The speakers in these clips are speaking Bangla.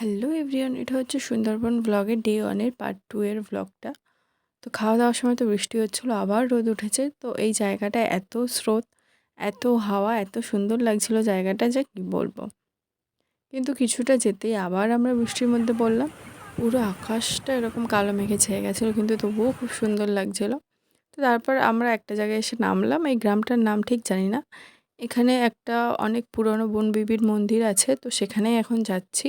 হ্যালো এভরিওয়ান, এটা হচ্ছে সুন্দরবন ব্লগের ডে 1 এর পার্ট 2 এর ব্লগটা। তো খাওয়া দাওয়ার সময় তো বৃষ্টি হচ্ছিলো, আবার রোদ উঠেছে। তো এই জায়গাটায় এত স্রোত, এত হাওয়া, এত সুন্দর লাগছিল জায়গাটা যে কি বলবো। কিন্তু কিছুটা যেতেই আবার আমরা বৃষ্টির মধ্যে পড়লাম। পুরো আকাশটা এরকম কালো মেঘে ছেয়ে গেছিলো, কিন্তু তবুও খুব সুন্দর লাগছিল। তো তারপর আমরা একটা জায়গায় এসে নামলাম, এই গ্রামটার নাম ঠিক জানি না। এখানে একটা অনেক পুরনো বনবিবির মন্দির আছে, তো সেখানেই এখন যাচ্ছি।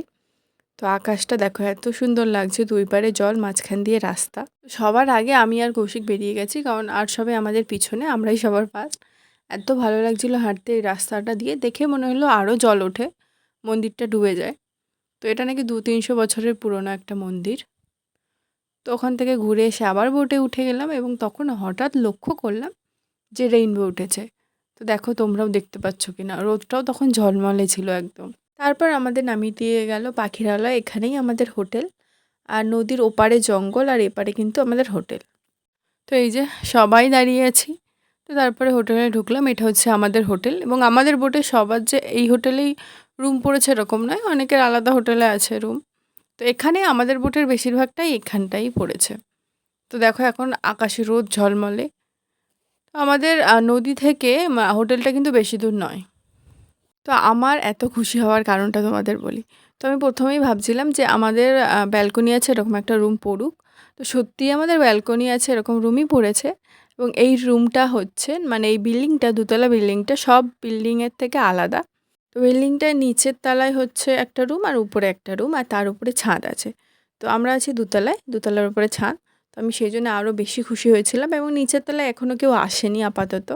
তো আকাশটা দেখো এত সুন্দর লাগছে, দুই পারে জল, মাঝখান দিয়ে রাস্তা। সবার আগে আমি আর কৌশিক বেরিয়ে গেছি, কারণ আর সবাই আমাদের পিছনে, আমরাই সবার ফার্স্ট। এত ভালো লাগছিল হাঁটতে এই রাস্তাটা দিয়ে, দেখে মনে হলো আরও জল ওঠে, মন্দিরটা ডুবে যায়। তো এটা নাকি 200-300 বছরের পুরনো একটা মন্দির। তো ওখান থেকে ঘুরে এসে আবার বোটে উঠে গেলাম, এবং তখন হঠাৎ লক্ষ্য করলাম যে রেইনবো উঠেছে। তো দেখো তোমরাও দেখতে পাচ্ছ কিনা, রোদটাও তখন ঝলমলে ছিল একদম। তারপর আমাদের নামিয়ে দিয়ে গেল পাখিরালয়, এখানেই আমাদের হোটেল। আর নদীর ওপারে জঙ্গল, আর এপারে কিন্তু আমাদের হোটেল। তো এই যে সবাই দাঁড়িয়ে আছি। তো তারপরে হোটেলে ঢুকলাম, এটা হচ্ছে আমাদের হোটেল। এবং আমাদের বোটে সবার যে এই হোটেলেই রুম পড়েছে এরকম নয়, অনেকের আলাদা হোটেলে আছে রুম। তো এখানে আমাদের বোটের বেশিরভাগটাই এখানটাই পড়েছে। তো দেখো এখন আকাশে রোদ ঝলমলে। তো আমাদের নদী থেকে হোটেলটা কিন্তু বেশি দূর নয়। তো আমার এত খুশি হওয়ার কারণটা তোমাদের বলি। তো আমি প্রথমেই ভাবছিলাম যে আমাদের ব্যালকনি আছে এরকম একটা রুম পড়ুক। তো সত্যিই আমাদের ব্যালকনি আছে এরকম রুমই পড়েছে। এবং এই রুমটা হচ্ছে মানে এই বিল্ডিংটা, দোতলা বিল্ডিংটা সব বিল্ডিংয়ের থেকে আলাদা। তো বিল্ডিংটার নিচের তলায় হচ্ছে একটা রুম, আর উপরে একটা রুম, আর তার উপরে ছাদ আছে। তো আমরা আছি দোতলায়, দোতলার উপরে ছাদ। তো আমি সেই জন্য আরও বেশি খুশি হয়েছিলাম, এবং নিচের তলায় এখনও কেউ আসেনি আপাতত।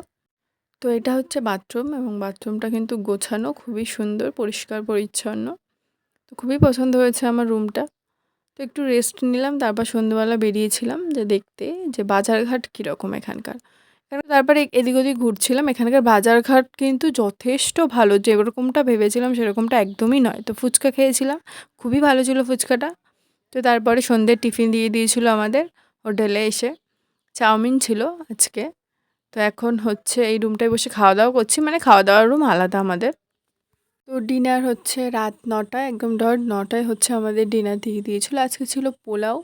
তো এটা হচ্ছে বাথরুম, এবং বাথরুমটা কিন্তু গোছানো, খুবই সুন্দর, পরিষ্কার পরিচ্ছন্ন। তো খুবই পছন্দ হয়েছে আমার রুমটা। তো একটু রেস্ট নিলাম, তারপর সন্ধ্যেবেলা বেরিয়েছিলাম যে দেখতে যে বাজারঘাট কীরকম এখানকার। তারপরে এদিক ওদিক ঘুরছিলাম, এখানকার বাজারঘাট কিন্তু যথেষ্ট ভালো, যেরকমটা ভেবেছিলাম সেরকমটা একদমই নয়। তো ফুচকা খেয়েছিলাম, খুবই ভালো ছিল ফুচকাটা। তো তারপরে সন্ধ্যের টিফিন দিয়ে দিয়েছিল আমাদের হোটেলে এসে, চাউমিন ছিল আজকে। তো এখন হচ্ছে এই রুমটায় বসে খাওয়া দাওয়া করছি, মানে খাওয়া দাওয়ার রুম আলাদা আমাদের। তো ডিনার হচ্ছে রাত 9টায়, একদম ডট 9টায় হচ্ছে আমাদের ডিনার দিয়ে দিয়েছিলো। আজকে ছিল পোলাও,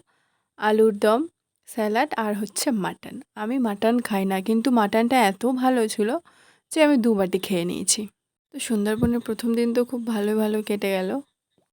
আলুর দম, স্যালাড, আর হচ্ছে মাটন। আমি মাটন খাই না, কিন্তু মাটনটা এত ভালো ছিল যে আমি 2 বাটি খেয়ে নিয়েছি। তো সুন্দরবনের প্রথম দিন তো খুব ভালো ভালো কেটে গেল।